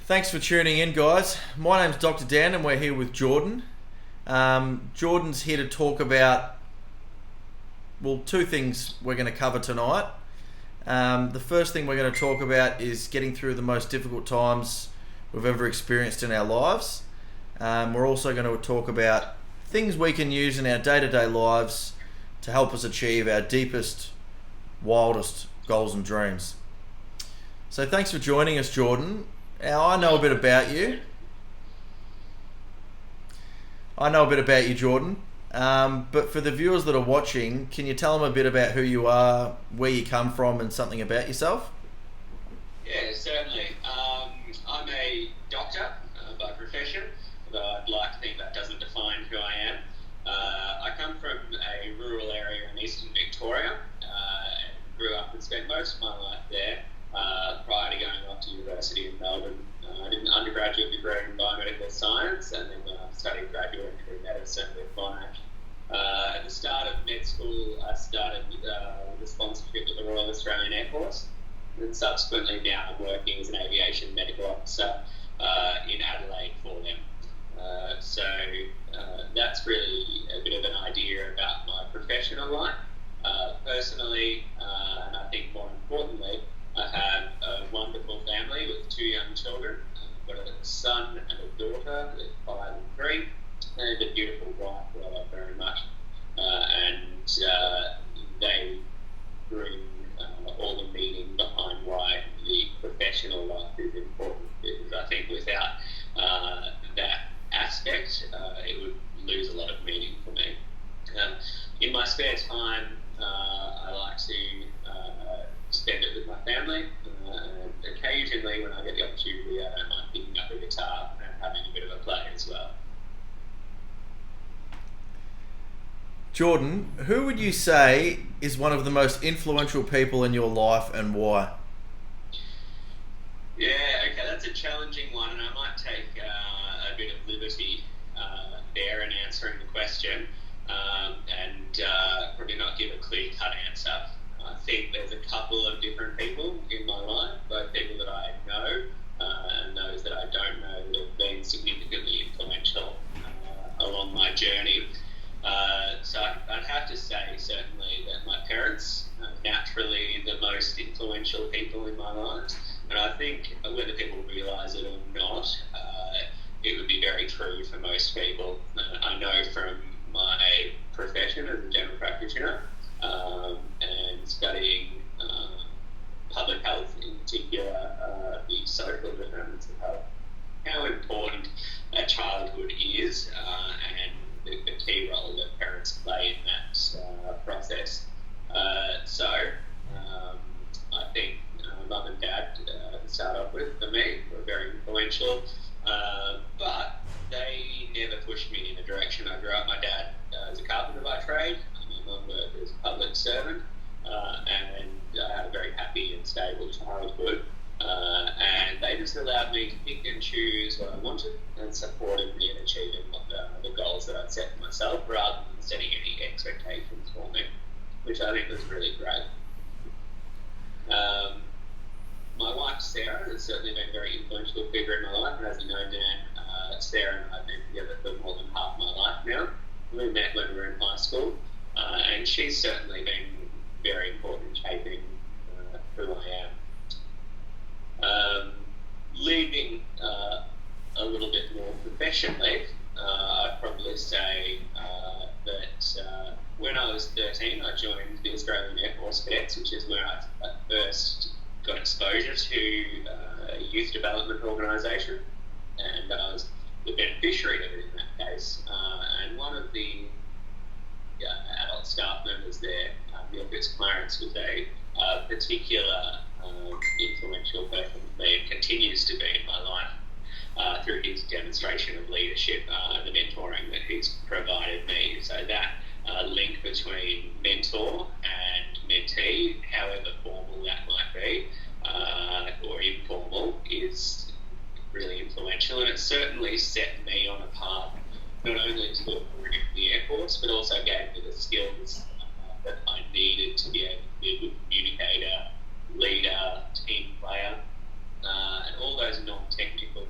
Thanks for tuning in, guys. My name's Dr. Dan and we're here with Jordan. Jordan's here to talk about, two things we're going to cover tonight. The first thing we're going to talk about is getting through the most difficult times we've ever experienced in our lives. We're also going to talk about things we can use in our day-to-day lives to help us achieve our deepest, wildest goals and dreams. So thanks for joining us, Jordan. Now, I know a bit about you, Jordan. But for the viewers that are watching, can you tell them a bit about who you are, where you come from, and something about yourself? Yeah, certainly. I'm a doctor by profession, though I'd like to think that doesn't define who I am. I come from a rural area in eastern Victoria and grew up and spent most of my life there. Prior to going off to university in Melbourne, I did an undergraduate degree in biomedical science and then studied graduate degree in medicine with Monash. At the start of med school, I started with the sponsorship of the Royal Australian Air Force, and subsequently now I'm working as an aviation medical officer in Adelaide for them. So that's really a bit of an idea about my professional life. Personally, and I think more importantly, I have a wonderful family with 2 young children. I've got a son and a daughter, 5 and 3, and a beautiful wife who I love very much. They bring all the meaning behind why the professional life is important. Because I think without that aspect, it would lose a lot of meaning for me. In my spare time, I like to spend it with my family. Occasionally, when I get the opportunity, I don't mind picking up a guitar and having a bit of a play as well. Jordan, who would you say is one of the most influential people in your life and why? Yeah, okay, that's a challenging one, and I might take a bit of liberty there in answering the question, and probably not give a clear-cut answer. I think there's a couple of different people in my life, both people that I know and those that I don't know that have been significantly influential along my journey. So I'd have to say certainly that my parents are naturally the most influential people in my life, and I think whether people realise it or not, it would be very true for most people. I know from my profession as a general practitioner, and studying public health, in particular the social determinants of health, how important childhood is, and the key role that parents play in that process. I think mum and dad, to start off with, for me, were very influential, but they never pushed me in a direction I grew up. My dad is a carpenter by trade. My mum worked as a public servant, and I had a very happy and stable childhood, and they just allowed me to pick and choose what I wanted and supported me in achieving the goals that I'd set for myself, rather than setting any expectations for me, which I think was really great. My wife Sarah has certainly been a very influential figure in my life, and as you know, Dan, Sarah and I have been together for more than half my life now. We met when we were in high school, and she's certainly been very important in shaping who I am. Leading a little bit more professionally, I'd probably say that when I was 13, I joined the Australian Air Force Cadets, which is where I first got exposure to a youth development organisation, and I was the beneficiary of it in that case. And one of the adult staff members there, Neil Clarence, was a particular influential person for me and continues to be in my life through his demonstration of leadership and the mentoring that he's provided me. So that link between mentor and mentee, however formal that might be, or informal, is really influential, and it certainly set me on a path not only to a career in the Air Force, but also gave me the skills that I needed to be able to be a good communicator, leader, team player, and all those non-technical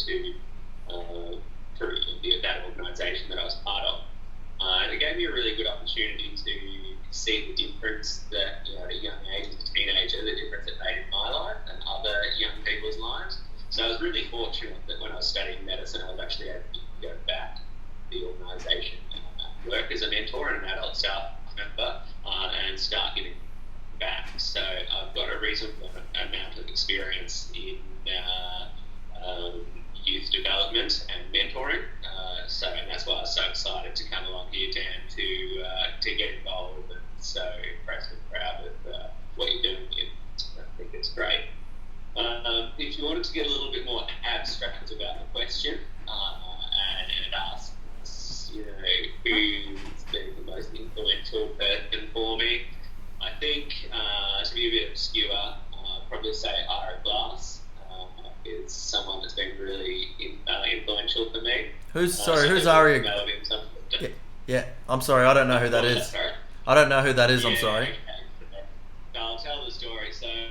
to through that organisation that I was part of. And it gave me a really good opportunity to see the difference that, at a young age, as a teenager, the difference it made in my life and other young people's lives. So I was really fortunate that when I was studying medicine, I was actually able to go back to the organisation, work as a mentor and an adult staff member, and start giving back. So I've got a reasonable amount of experience in youth development and mentoring. And that's why I was so excited to come along here, Dan, to get involved, and so impressed and proud of what you're doing here. I think it's great. If you wanted to get a little bit more abstract about the question and ask, who's been the most influential person for me, I think to be a bit obscure, I'd probably say Ira Glass is someone that's been really influential for me. Who's Aria? Yeah, I'm sorry, I don't know who that is. I don't know who that is, I'm sorry. Okay. No, I'll tell the story. So, it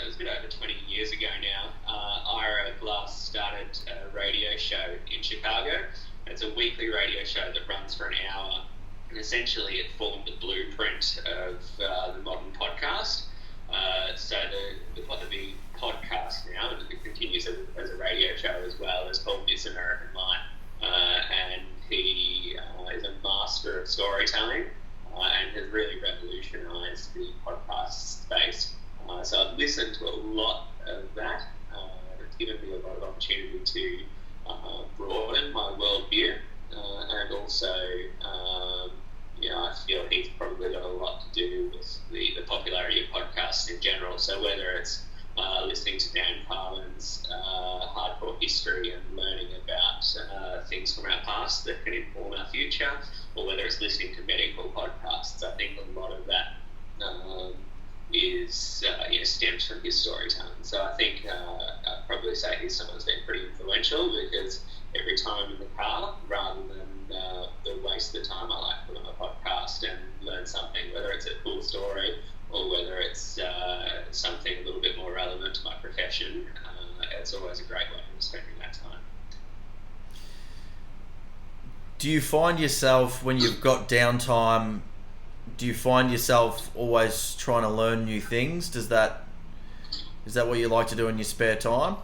was a bit over 20 years ago now, Ira Glass started a radio show in Chicago. It's a weekly radio show that runs for an hour, and essentially it formed the blueprint of the modern podcast. So the podcast now, and it continues as a radio show as well, is called This American Life, and he is a master of storytelling and has really revolutionised the podcast space. So I've listened to a lot of that. It's given me a lot of opportunity to broaden my worldview, and also I feel he's probably got a lot to do with the popularity of podcasts in general. So whether it's listening to Dan Carlin's hardcore history and learning about things from our past that can inform our future, or whether it's listening to medical podcasts, I think a lot of that stems from his storytelling. So I think I'd probably say he's someone who's been pretty influential, because every time in the car, rather than waste the time, I like to put on a podcast and learn something, whether it's a cool story or whether it's something a little bit more relevant to my profession. It's always a great way of spending that time. Do you find yourself, when you've got downtime, do you find yourself always trying to learn new things? Is that what you like to do in your spare time?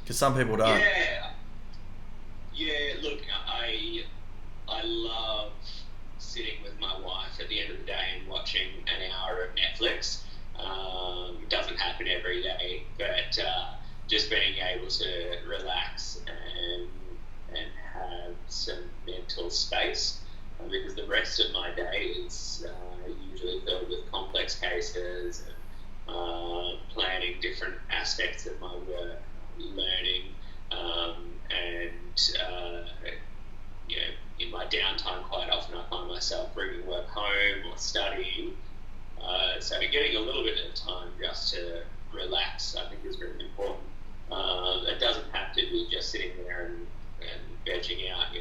Because some people don't. Yeah. Look, I love sitting with my wife at the end of the day and watching an hour of Netflix. It doesn't happen every day, but just being able to relax and have some mental space, because the rest of my day is usually filled with complex cases and planning different aspects of my work, learning, and in my downtime quite often I find myself bringing work home or studying. So getting a little bit of time just to relax, I think, is really important. It doesn't have to be just sitting there and vegging out,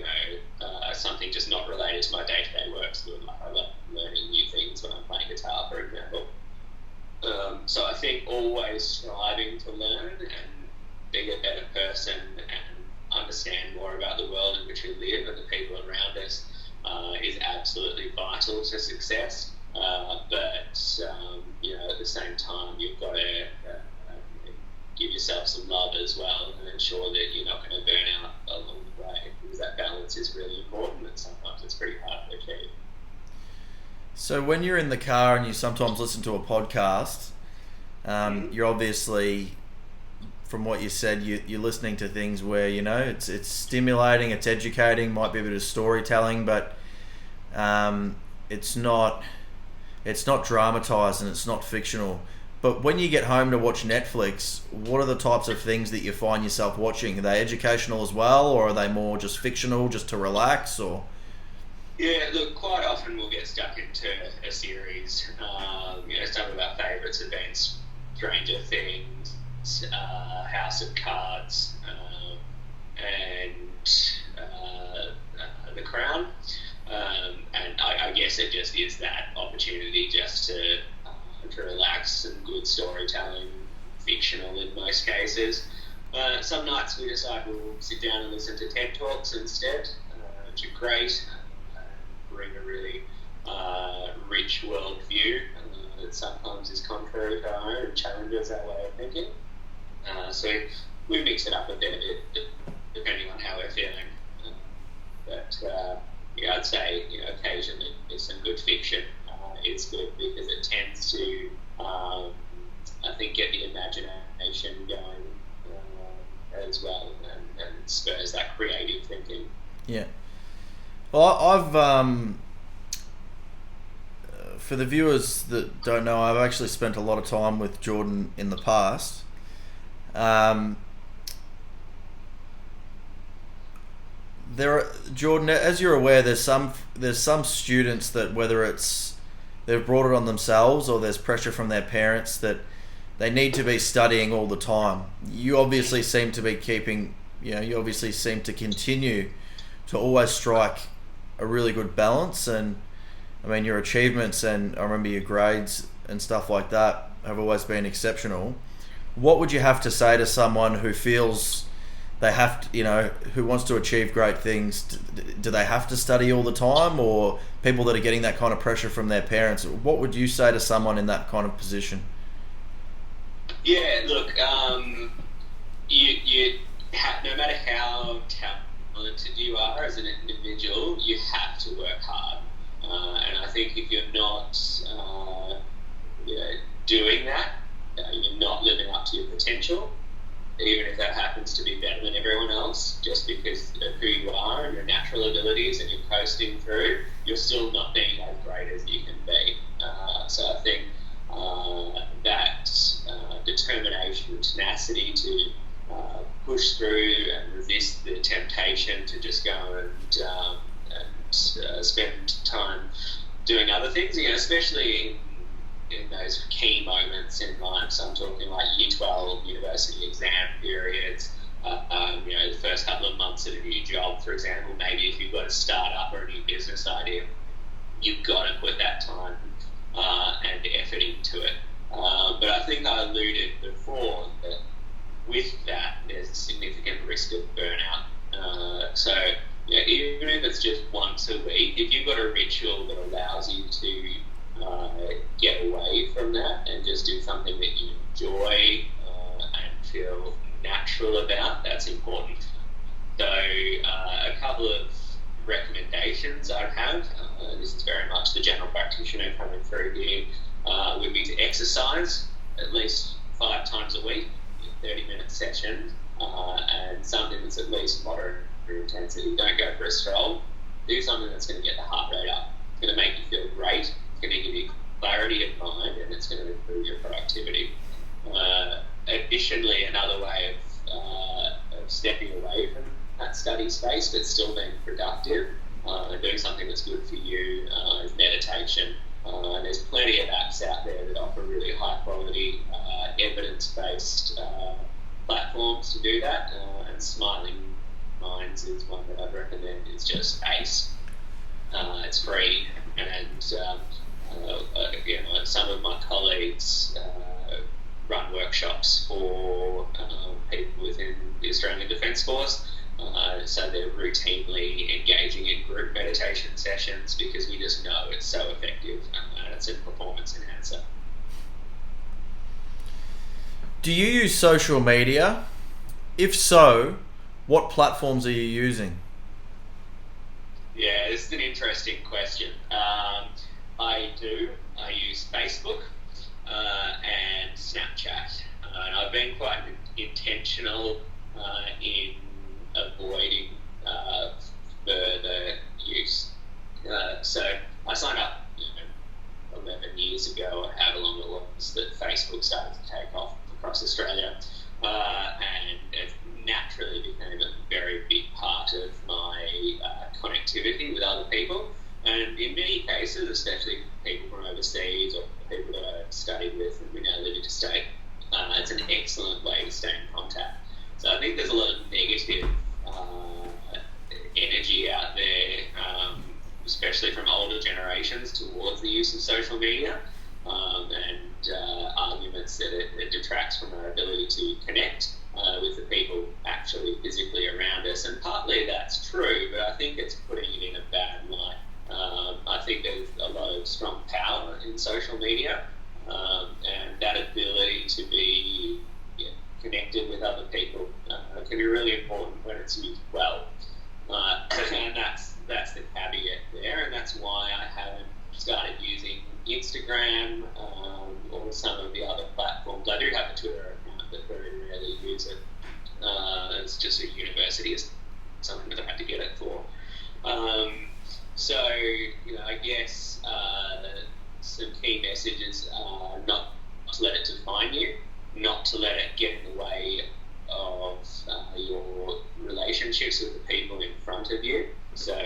something just not related to my day-to-day work. So I love learning new things when I'm playing guitar, for example. So I think always striving to learn and be a better person and understand more about the world in which we live and the people around us is absolutely vital to success. But at the same time, you've got to give yourself some love as well, and ensure that you're not going to burn out along the way, because that balance is really important, and sometimes it's pretty hard to achieve. So when you're in the car and you sometimes listen to a podcast, you're obviously, from what you said, you're listening to things where it's stimulating, it's educating, might be a bit of storytelling, but it's not dramatized and it's not fictional. But when you get home to watch Netflix, what are the types of things that you find yourself watching? Are they educational as well, or are they more just fictional, just to relax? Or yeah, look, quite often we'll get stuck into a series. Some of our favourites have been Stranger Things, House of Cards, and The Crown. And I guess it just is that opportunity just to relax, and good storytelling, fictional in most cases. Some nights we decide we'll sit down and listen to TED Talks instead, which are great, bring a really rich worldview that sometimes is contrary to our own and challenges our way of thinking. So we mix it up a bit depending on how we're feeling. But I'd say occasionally there's some good fiction. It's good because it tends to, I think, get the imagination going as well, and spurs that creative thinking. Yeah. Well, I've for the viewers that don't know, I've actually spent a lot of time with Jordan in the past. Jordan, as you're aware, there's some students that, whether it's they've brought it on themselves or there's pressure from their parents, that they need to be studying all the time. You obviously seem to be continue to always strike a really good balance, and I mean your achievements, and I remember your grades and stuff like that have always been exceptional. What would you have to say to someone who feels they have to, who wants to achieve great things? Do they have to study all the time, or people that are getting that kind of pressure from their parents? What would you say to someone in that kind of position? Yeah, look, no matter how talented you are as an individual, you have to work hard. And I think if you're not doing that, you're not living up to your potential, even if that happens to be better than everyone else, just because of who you are and your natural abilities, and you're coasting through, you're still not being as great as you can be. So I think that determination and tenacity to push through and resist the temptation to just go and spend time doing other things, especially in those key moments in life. So I'm talking like Year 12 university exam periods, the first couple of months at a new job, for example. Maybe if you've got a startup or a new business idea, you've got to put that time and effort into it. But I think I alluded before that with that there's a significant risk of burnout. So even if it's just once a week, if you've got a ritual that allows you to get away from that and just do something that you enjoy and feel natural about, that's important. So a couple of recommendations I'd have, this is very much the general practitioner coming through here, would be to exercise at least 5 times a week, 30-minute sessions, and something that's at least moderate intensity. Don't go for a stroll. Do something that's going to get the heart rate up. It's going to make you feel great. It's going to give you clarity of mind, and it's going to improve your productivity. Additionally, another way of stepping away from that study space but still being productive and doing something that's good for you is meditation. And there's plenty of apps out there that offer really high quality evidence-based platforms to do that, and Smiling Minds is one that I'd recommend. It's just ace. It's free, and some of my colleagues run workshops for people within the Australian Defence Force. So they're routinely engaging in group meditation sessions because we just know it's so effective, and it's a performance enhancer. Do you use social media? If so, what platforms are you using? Yeah, this is an interesting question. I do. I use Facebook and Snapchat, and I've been quite intentional in avoiding further use. So I signed up 11 years ago, or however long it was, that Facebook started to take off across Australia, and it naturally became a very big part of my connectivity with other people. And in many cases, especially people from overseas or people that I studied with and we now live interstate, it's an excellent way to stay in contact. So I think there's a lot of negative energy out there, especially from older generations, towards the use of social media, and arguments that it detracts from our ability to connect with the people can be really important when it's used well. And that's the caveat there, and that's why I haven't started using Instagram or some of the other platforms. I do have a Twitter account, but very rarely use it. It's just a university is something that I had to get it for. So, I guess some key messages are not to let it define you, not to let it get in the way of your relationships with the people in front of you. So,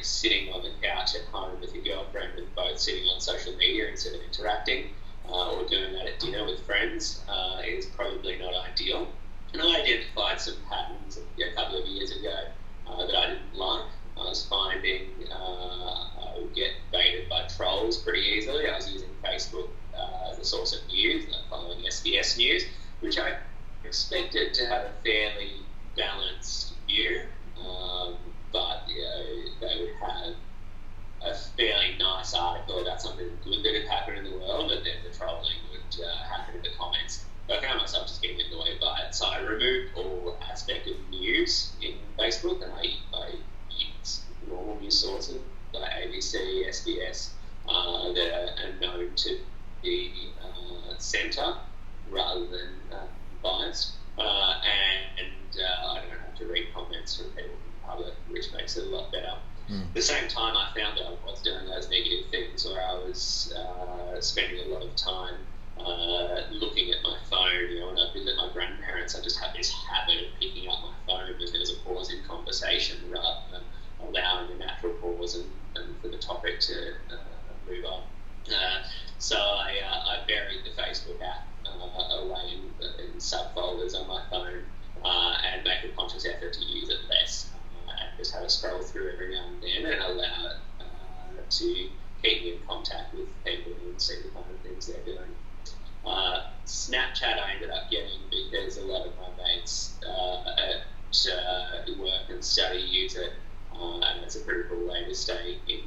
sitting on the couch at home with your girlfriend and both sitting on social media instead of interacting, or doing that at dinner with friends, is probably not ideal. And I identified some patterns a couple of years ago that I didn't like. I was finding I would get baited by trolls pretty easily. I was using Facebook as a source of news, following SBS News, which I expected to have a fairly balanced view, but they would have a fairly nice article about something good that had happened in the world, and then the trolling would happen in the comments. I found myself just getting annoyed by it, so I removed all aspect of news in Facebook, and I use normal news sources like ABC, SBS, that are known to be centre rather than biased, and I don't have to read comments from people in public, which makes it a lot better. At the same time, I found that I was doing those negative things where I was spending a lot of time looking at my phone. When I visit my grandparents, I just have this habit of picking up my phone if there's a pause in conversation rather than allowing a natural pause and for the topic to move on. So I buried the Facebook app away in subfolders on my phone and make a conscious effort to use it less, and just have a scroll through every now and then and allow it to keep me in contact with people and see the kind of things they're doing. Snapchat I ended up getting because a lot of my mates at work and study use it, and it's a pretty cool way to stay in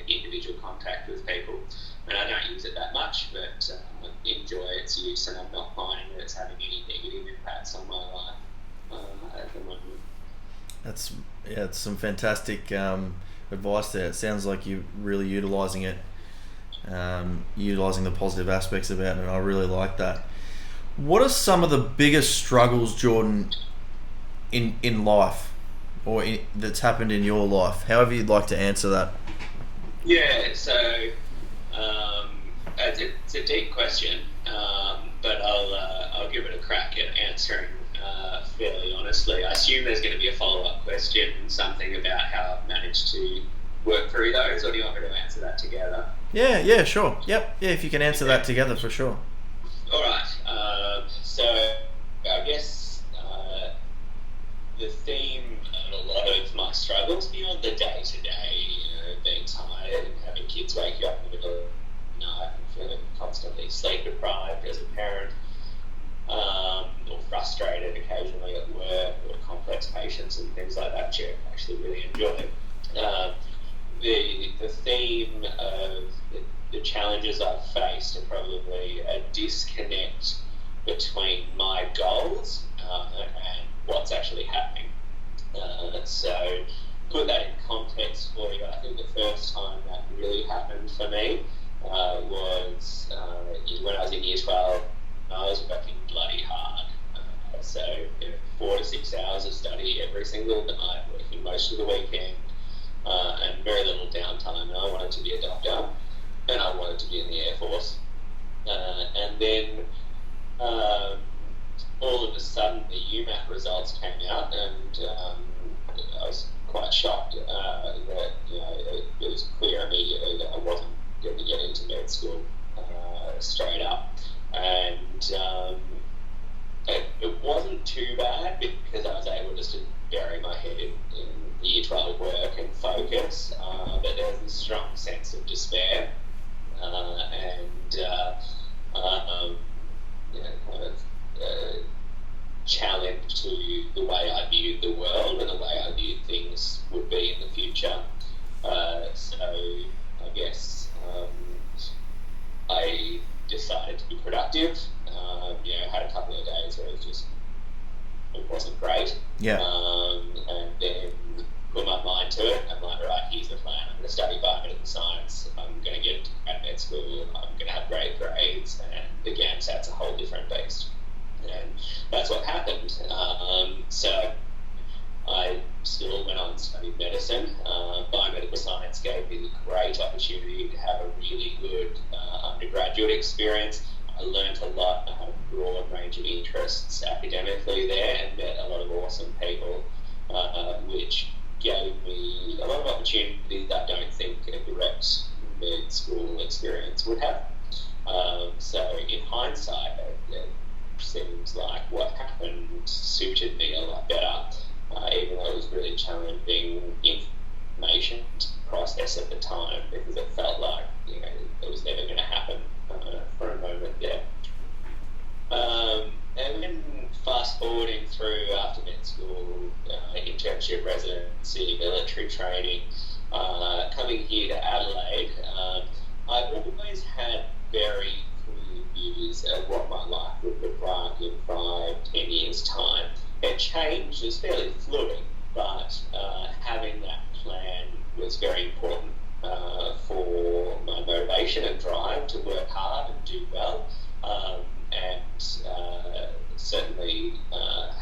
individual contact with people. And I don't use it that much, but enjoy its use, and I'm not finding that it's having any negative impacts on my life at the moment. It's some fantastic advice there. It sounds like you're really utilising it, utilising the positive aspects of it, and I really like that. What are some of the biggest struggles, Jordan, in life, or that's happened in your life? However you'd like to answer that. Yeah, so it's a deep question, but I'll give it a crack at answering fairly honestly. I assume there's going to be a follow-up question, something about how I've managed to work through those, or do you want me to answer that together? Yeah, sure. Yep. Yeah, if you can answer that together, for sure. All right. So I guess the theme of a lot of my struggles beyond the day-to-day, being tired and having kids wake you up in the middle of the night and feeling constantly sleep-deprived as a parent, or frustrated occasionally at work, or complex patients and things like that, which I actually really enjoy. The theme of the challenges I've faced are probably a disconnect between my goals and what's actually happening. So put that in context for you, I think the first time that really happened for me was when I was in year 12. I was working bloody hard. So 4 to 6 hours of study every single night, working most of the weekend, and very little downtime. And I wanted to be a doctor, and I wanted to be in the Air Force. And then all of a sudden the UMAT results came out, and I was quite shocked that it was clear immediately that I wasn't going to get into med school straight up. And it wasn't too bad because I was able just to bury my head in year 12 work and focus, but there was a strong sense of despair and kind of challenge to the way I viewed the world and the way I viewed things would be in the future. So I guess I decided to be productive. Had a couple of days where it wasn't great, Yeah. And then put my mind to it. I'm like, right, here's the plan. I'm going to study biomedical science. I'm going to get into med school. I'm going to have great grades. And again, so that's a whole different beast. And that's what happened. So I still went on and studied medicine. Biomedical science gave me the great opportunity to have a really good undergraduate experience. I learned a lot. I had a broad range of interests academically there and met a lot of awesome people, which gave me a lot of opportunity that I don't think a direct med school experience would have. So in hindsight, it seems like what happened suited me a lot better, even though it was really challenging information to process at the time, because it felt like it was never going to happen for a moment there. And then fast forwarding through after med school, internship, residency, military training, coming here to Adelaide, I've always had very clear views of what my life would look like in 5-10 years' time. It changed, it's fairly fluid, but having that plan was very important for my motivation and drive to work hard and do well, and certainly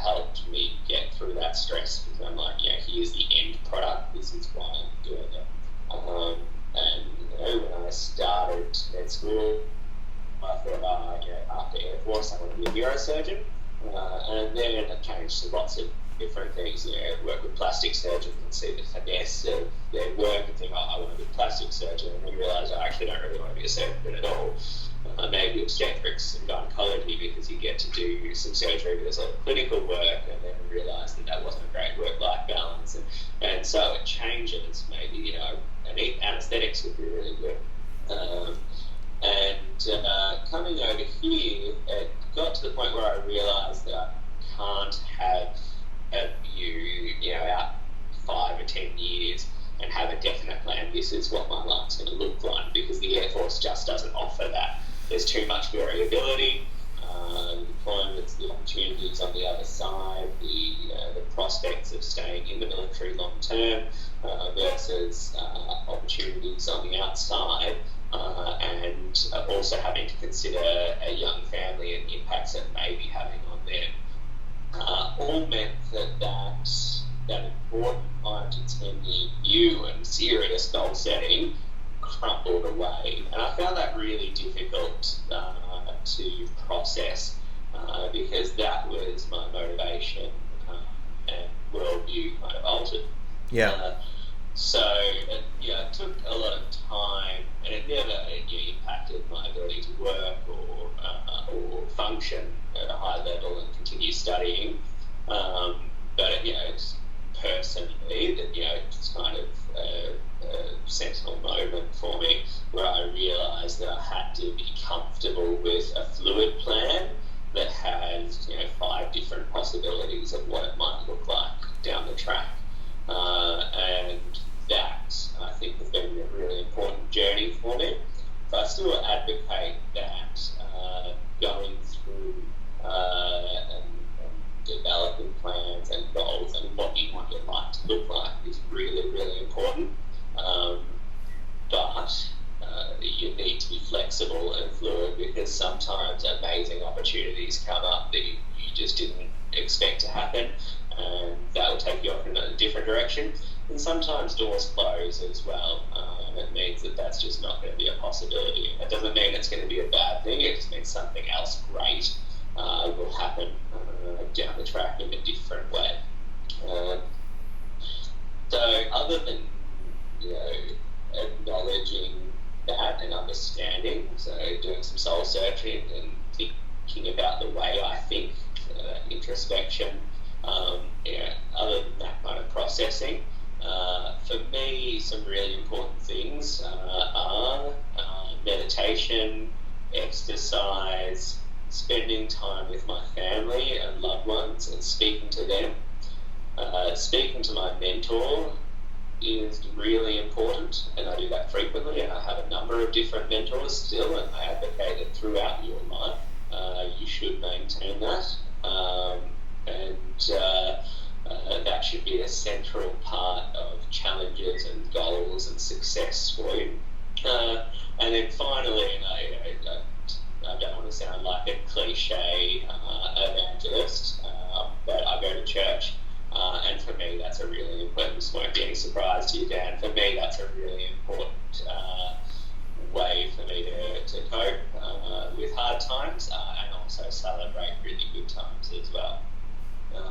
helped me get through that stress, because I'm like, here's the end product, this is why I'm doing it. And when I started med school, I thought, after Air Force, I want to be a neurosurgeon, and then it changed to lots of different things. Work with plastic surgeons and see the finesse of their work and think, I want to be a plastic surgeon, and then realise I actually don't really want to be a surgeon at all. Maybe obstetrics and gynecology, because you get to do some surgery, but there's a lot of clinical work, and then realise that wasn't a great work-life balance, and so it changes. Maybe anaesthetics would be really good. Coming over here, it got to the point where I realised that I can't have a view, out 5 or 10 years and have a definite plan. This is what my life's going to look like, because the Air Force just doesn't offer that. There's too much variability. The deployments, the opportunities on the other side, the prospects of staying in the military long term versus opportunities on the outside, and also having to consider a young family and the impacts it may be having on them, all meant that important 5 to 10 year view and serious goal setting crumbled away, and I found that really difficult to process, because that was my motivation, and worldview kind of altered. So it took a lot of time, and it never impacted my ability to work or function at a high level and continue studying. But it's personally that it's kind of a sentinel moment for me, where I realised that I had to be comfortable with a fluid plan that had 5 different possibilities of what it might look like down the track, and that I think has been a really important journey for me. So I still advocate that going through and developing plans and goals and what you want your life to look like is really, really important. But you need to be flexible and fluid, because sometimes amazing opportunities come up that you just didn't expect to happen, and that will take you off in a different direction. And sometimes doors close as well. It means that that's just not going to be a possibility. It doesn't mean it's going to be a bad thing. It just means something else great will happen down the track in a different way. So other than acknowledging that and understanding, so doing some soul searching and thinking about the way I think, introspection, other than that kind of processing, for me some really important things are meditation, exercise, spending time with my family and loved ones and speaking to them. Speaking to my mentor is really important, and I do that frequently, and I have a number of different mentors still, and I advocate that throughout your life you should maintain that, and that should be a central part of challenges and goals and success for you. And then finally, and I don't want to sound like a cliche evangelist, but I go to church, and for me that's a really important, this won't be any surprise to you, Dan, for me that's a really important way for me to cope with hard times, and also celebrate really good times as well.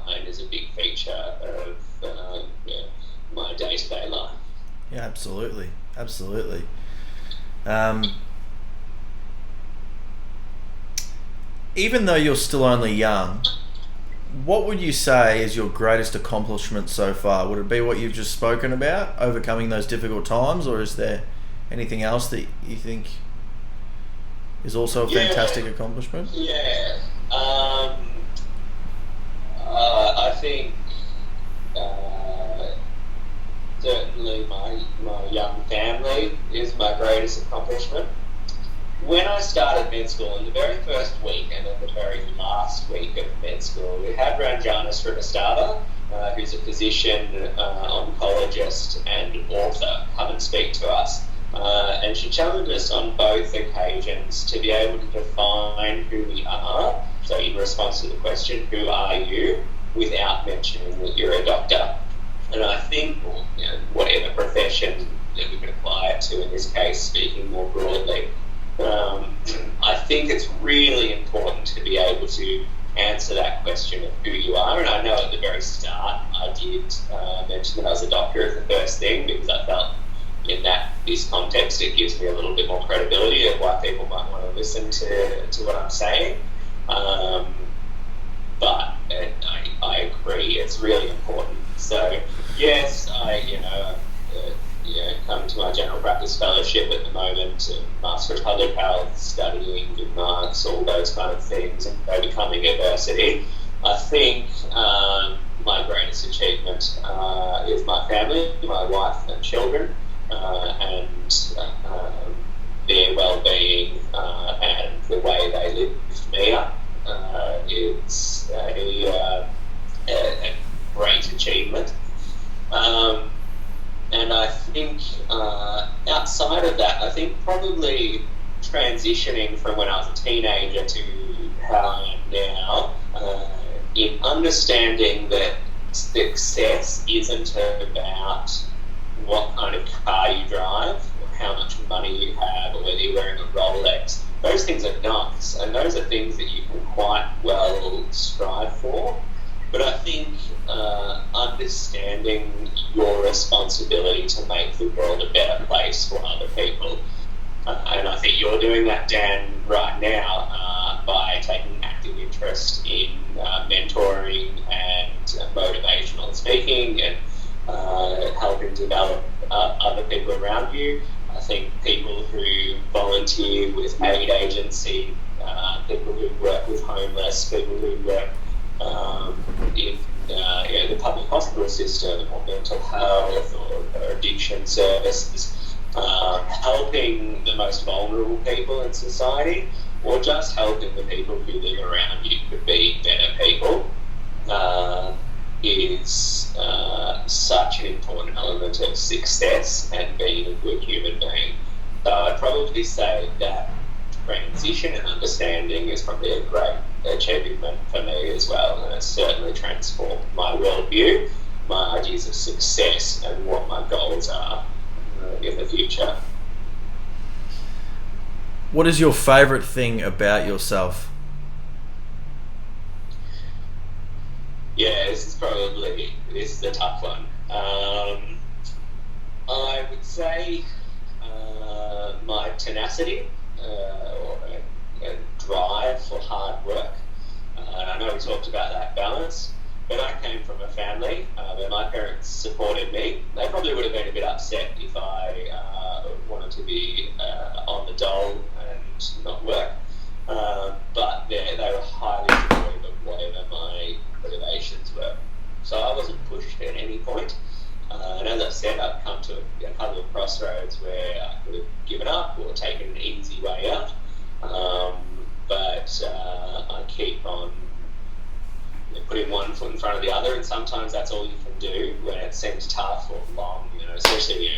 And is a big feature of my day-to-day life. Yeah, absolutely. Even though you're still only young, what would you say is your greatest accomplishment so far? Would it be what you've just spoken about, overcoming those difficult times, or is there anything else that you think is also a fantastic accomplishment? Yeah. I think certainly my young family is my greatest accomplishment. When I started med school, in the very first week and then the very last week of med school, we had Ranjana Srivastava, who's a physician, oncologist and author, come and speak to us. And she challenged us on both occasions to be able to define who we are. So in response to the question, who are you, without mentioning that you're a doctor. And I think, whatever profession that we can apply it to, in this case, speaking more broadly, I think it's really important to be able to answer that question of who you are. And I know at the very start I did mention that I was a doctor as the first thing, because I felt in this context it gives me a little bit more credibility of why people might want to listen to what I'm saying. But I agree, it's really important. So yes, I've come to my general practice fellowship at the moment, Master of Public Health, studying good marks, all those kind of things, and overcoming adversity. I think my greatest achievement is my family, my wife and children, and their well-being and the way they lift me up is a great achievement. And I think outside of that, I think probably transitioning from when I was a teenager to how I am now, in understanding that success isn't about what kind of car you drive, or how much money you have, or whether you're wearing a Rolex. Those things are nice, and those are things that you can quite well strive for. But I think understanding your responsibility to make the world a better place for other people, and I think you're doing that, Dan, right now by taking active interest in mentoring and motivational speaking and helping develop other people around you. I think people who volunteer with aid agency, people who work with homeless, people who work in the public hospital system or mental health or addiction services, helping the most vulnerable people in society, or just helping the people who live around you to be better people, is such an important element of success and being a good human being. So I'd probably say that transition and understanding is probably a great achievement for me as well, and it's certainly transformed my worldview, my ideas of success, and what my goals are in the future. What is your favourite thing about yourself? Yeah, this is a tough one. I would say my tenacity or a drive for hard work. And I know we talked about that balance, but I came from a family where my parents supported me. They probably would have been a bit upset if I wanted to be on the dole and not work. But they were highly supportive of whatever my motivations were. So I wasn't pushed at any point. And as I said, I've come to a couple of crossroads where I could have given up or taken an easy way out. But I keep on putting one foot in front of the other, and sometimes that's all you can do when it seems tough or long. Especially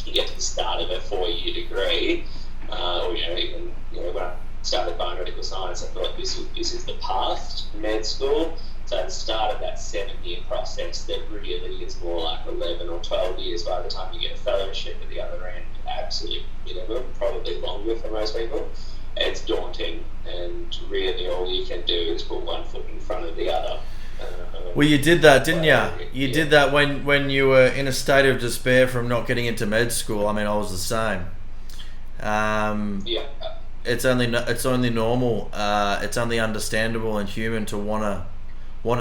you get to the start of a 4-year degree, or even when I started biomedical science, I thought this is the path to med school. So at the start of that 7-year process, that really is more like 11 or 12 years by the time you get a fellowship at the other end. Absolute minimum, probably longer for most people. It's daunting, and really all you can do is put one foot in front of the other. Well, you did that, didn't you? You did that when you were in a state of despair from not getting into med school. I mean, I was the same. It's only normal. It's only understandable and human to want to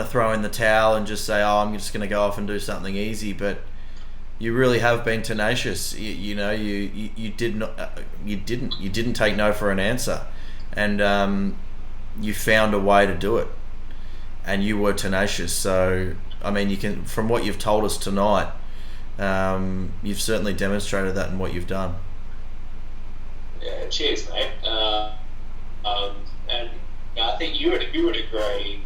throw in the towel and just say, "Oh, I'm just going to go off and do something easy." But you really have been tenacious. You didn't take no for an answer, and you found a way to do it, and you were tenacious. So I mean, you can, from what you've told us tonight, you've certainly demonstrated that in what you've done. Yeah, cheers, mate. And I think you would agree.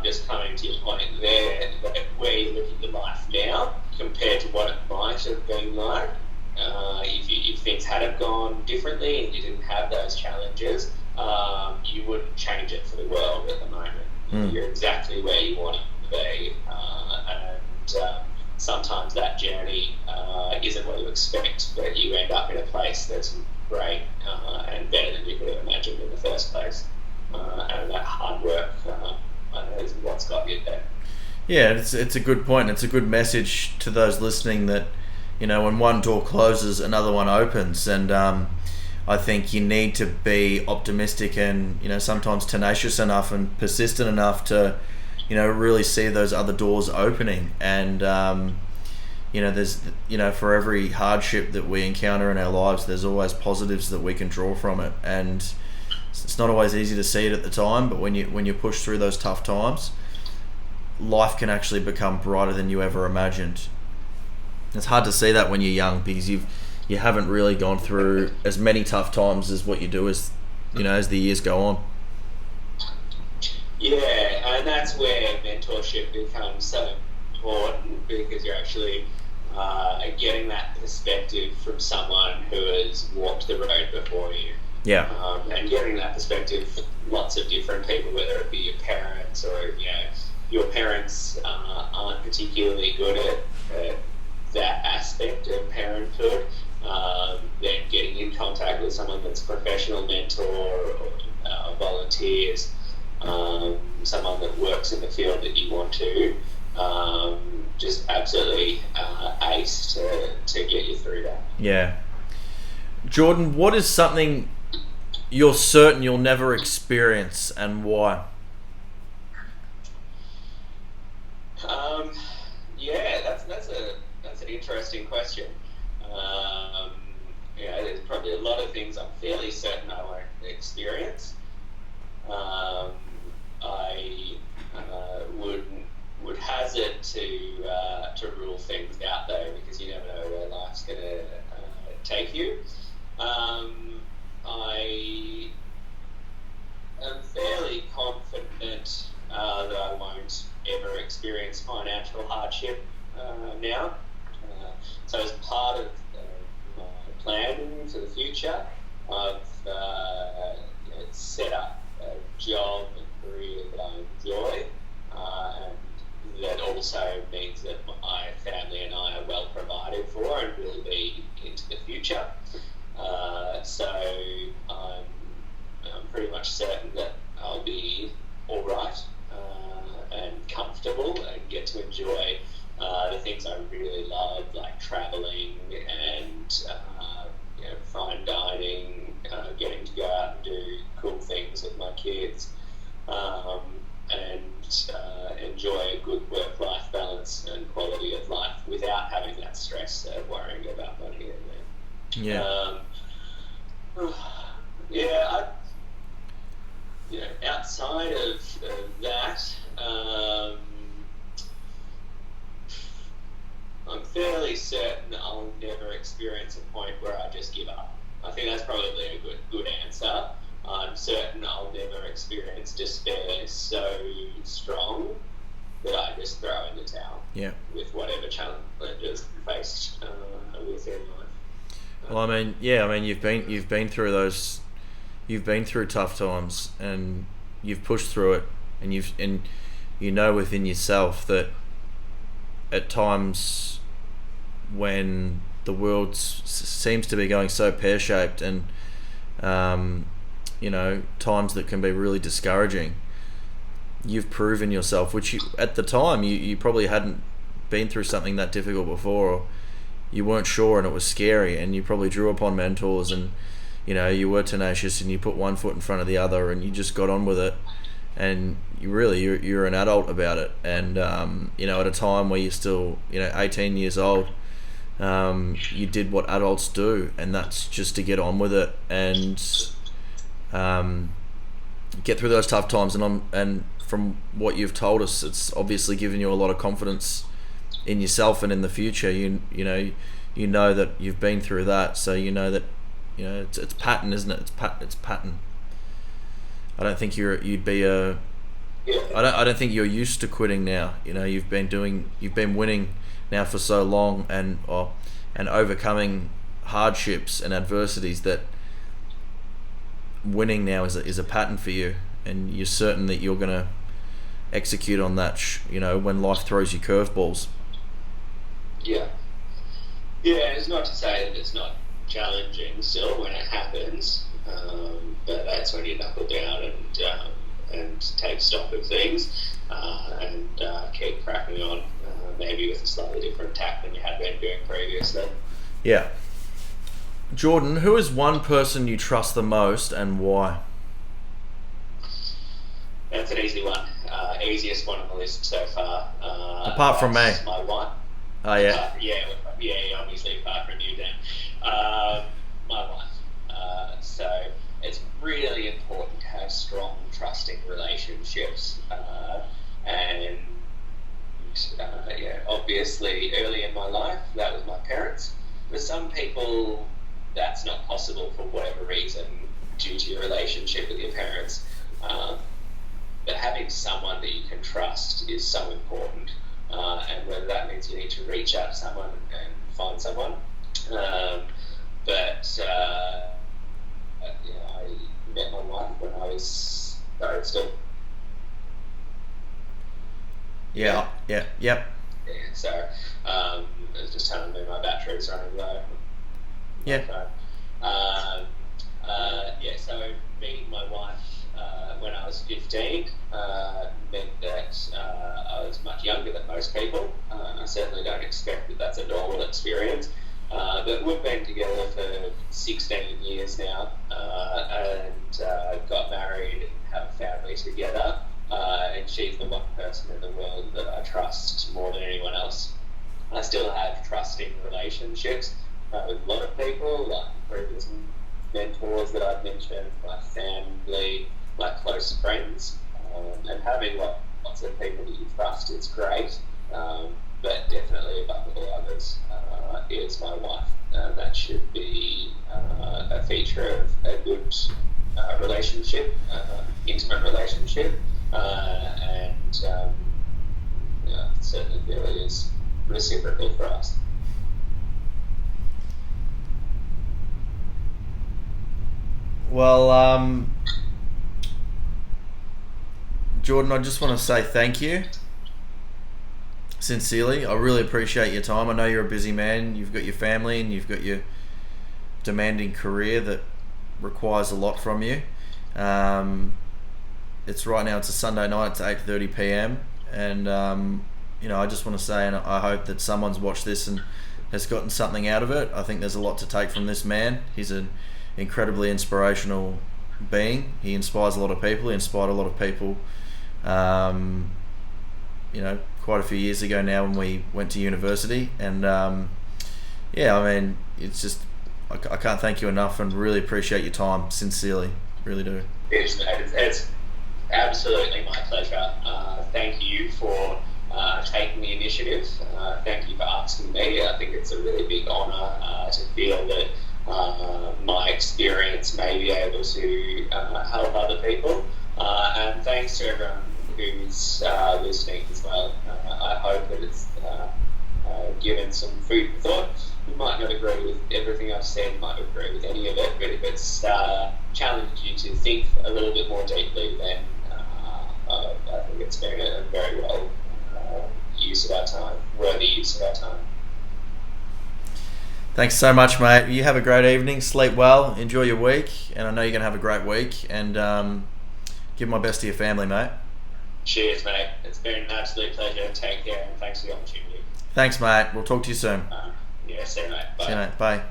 Just coming to your point there, that where you look at your life now compared to what it might have been like, if things had have gone differently and you didn't have those challenges, you wouldn't change it for the world at the moment. You're exactly where you want to be, and sometimes that journey isn't what you expect, but you end up in a place that's great and better than you could have imagined in the first place, and that hard work is what's got you there. Yeah, it's a good point. It's a good message to those listening that, when one door closes, another one opens, and I think you need to be optimistic and sometimes tenacious enough and persistent enough to really see those other doors opening. And there's for every hardship that we encounter in our lives, there's always positives that we can draw from it. And it's not always easy to see it at the time, but when you push through those tough times, life can actually become brighter than you ever imagined. It's hard to see that when you're young, because you haven't really gone through as many tough times as what you do as the years go on. Yeah, and that's where mentorship becomes so important, because you're actually getting that perspective from someone who has walked the road before you. Yeah. And getting that perspective from lots of different people, whether it be your parents or your parents aren't particularly good at that aspect of parenthood. Then getting in contact with someone that's a professional mentor or volunteers, someone that works in the field that you want to, just absolutely ace to get you through that. Yeah. Jordan, what is something you're certain you'll never experience, and why? That's an interesting question. There's probably a lot of things I'm fairly certain I won't experience. I would hazard to rule things out though, because you never know where life's going to take you. I am fairly confident that I won't ever experience financial hardship now. So as part of my planning for the future, I've set up a job and career that I enjoy, and that also means that my family and I are well provided for and will be into the future. So I'm pretty much certain that I'll be all right and comfortable and get to enjoy the things I really love, like traveling and fine dining, getting to go out and do cool things with my kids, and enjoy a good work-life balance and quality of life without having that stress of worrying about money. Outside of that, I'm fairly certain I'll never experience a point where I just give up. I think that's probably a good answer. I'm certain I'll never experience despair so strong that I just throw in the towel. Yeah. With whatever challenges faced within life. Well, I mean, you've been through those, you've been through tough times, and you've pushed through it, and you know within yourself that at times when the world seems to be going so pear-shaped, and times that can be really discouraging, you've proven yourself, which at the time you probably hadn't been through something that difficult before, or you weren't sure and it was scary, and you probably drew upon mentors, and you were tenacious, and you put one foot in front of the other, and you just got on with it, and you're an adult about it, and at a time where you're still 18 years old, you did what adults do, and that's just to get on with it and get through those tough times. And from what you've told us, it's obviously given you a lot of confidence in yourself and in the future. You know that you've been through that, so you know that it's pattern, isn't it? It's pattern. I don't think you'd be a. I don't think you're used to quitting now. You've been winning now for so long, and overcoming hardships and adversities, that winning now is a pattern for you, and you're certain that you're gonna execute on that. When life throws you curveballs. Yeah. It's not to say that it's not challenging still when it happens, but that's when you knuckle down and take stock of things, and keep cracking on, maybe with a slightly different tack than you had been doing previously. Yeah. Jordan, who is one person you trust the most, and why? That's an easy one. Easiest one on the list so far. Apart from me. My wife. Oh, yeah. Obviously apart from you, Dan. My wife. So it's really important to have strong, trusting relationships, and obviously early in my life that was my parents. For some people that's not possible for whatever reason due to your relationship with your parents, but having someone that you can trust is so important, and whether that means you need to reach out to someone and find someone, I met my wife when I was still. Yep. Yeah, so it was just telling me my battery's running low. Yeah. So meeting my wife when I was 15 meant that I was much younger than most people. I certainly don't expect that that's a normal experience. But we've been together for 16 years now, and got married and have a family together. And she's the one person in the world that I trust more than anyone else. I still have trusting relationships with a lot of people, like previous mentors that I've mentioned, my family, my close friends, and having lots of people that you trust is great, but definitely above all others is my wife. That should be a feature of a good relationship, intimate relationship, and certainly feel it is reciprocal for us. Well, Jordan, I just want to say thank you. Sincerely, I really appreciate your time. I know you're a busy man. You've got your family and you've got your demanding career that requires a lot from you. It's right now. It's a Sunday night. It's 8:30 p.m. And I just want to say, and I hope that someone's watched this and has gotten something out of it. I think there's a lot to take from this man. He's an incredibly inspirational being. He inspires a lot of people. He inspired a lot of people. Quite a few years ago now when we went to university, and it's just I can't thank you enough, and really appreciate your time. Sincerely, really do. It's absolutely my pleasure. Thank you for taking the initiative. Thank you for asking me. I think it's a really big honour to feel that my experience may be able to help other people. And thanks to everyone who's listening as well. I hope that it's given some food for thought. You might not agree with everything I've said, might not agree with any of it, but if it's challenged you to think a little bit more deeply, then I think it's been a very well use of our time, worthy use of our time. Thanks so much, mate. You have a great evening. Sleep well. Enjoy your week. And I know you're going to have a great week. And give my best to your family, mate. Cheers, mate. It's been an absolute pleasure. Take care, and thanks for the opportunity. Thanks, mate. We'll talk to you soon. Yeah, see you, mate. Bye. See you, mate. Bye.